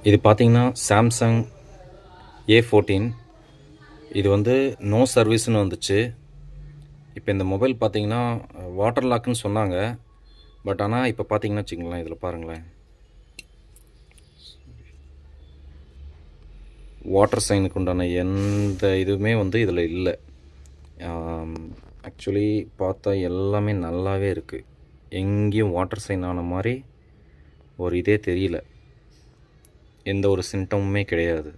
இது பார்த்தீங்கன்னா Samsung A14. இது வந்து நோ சர்வீஸ்னு வந்துச்சு. இப்போ இந்த மொபைல் பார்த்தீங்கன்னா வாட்டர் லாக்குன்னு சொன்னாங்க. பட் ஆனால் இப்போ பார்த்தீங்கன்னா வச்சுங்களேன், இதில் பாருங்களேன், வாட்டர் சைனுக்கு உண்டான எந்த இதுவுமே வந்து இதில் இல்லை. ஆக்சுவலி பார்த்தா எல்லாமே நல்லாவே இருக்குது. எங்கேயும் வாட்டர் சைன் ஆன மாதிரி ஒரு இதே தெரியல. எந்த ஒரு சிம்டமுமே கிடையாது.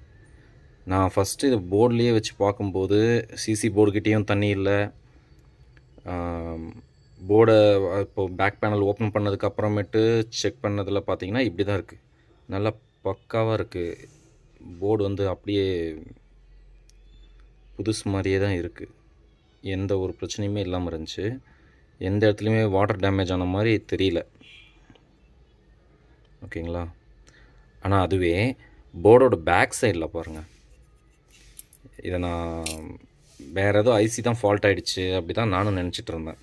நான் ஃபஸ்ட்டு இது போர்ட்லேயே வச்சு பார்க்கும்போது சிசி போர்டுக்கிட்டேயும் தண்ணி இல்லை. போர்டை இப்போது பேக் பேனல் ஓப்பன் பண்ணதுக்கு அப்புறமேட்டு செக் பண்ணதில் பார்த்தீங்கன்னா இப்படி தான் இருக்குது. நல்லா பக்காவாக இருக்குது. போர்டு வந்து அப்படியே புதுசு மாதிரியே தான் இருக்குது. எந்த ஒரு பிரச்சனையுமே இல்லாமல் இருந்துச்சு. எந்த இடத்துலையுமே வாட்டர் டேமேஜ் ஆன மாதிரி தெரியல. ஓகேங்களா? ஆனால் அதுவே போர்டோட பேக் சைடில் பாருங்கள். இதை நான் வேறு ஏதோ ஐசி தான் ஃபால்ட் ஆகிடுச்சு அப்படி தான் நானும் நினச்சிட்டு இருந்தேன்.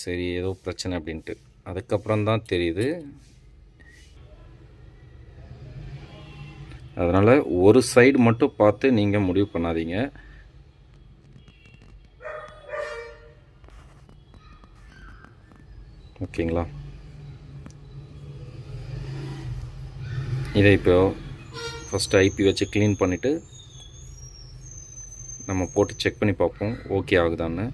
சரி ஏதோ பிரச்சனை அப்படின்ட்டு. அதுக்கப்புறம் தான் தெரியுது. அதனால் ஒரு சைடு மட்டும் பார்த்து நீங்கள் முடிவு பண்ணாதீங்க. ஓகேங்களா? இதை இப்போ ஃபஸ்ட்டு ஐபி வச்சு க்ளீன் பண்ணிவிட்டு நம்ம போட்டு செக் பண்ணி பார்ப்போம் ஓகே ஆகுதான்னு.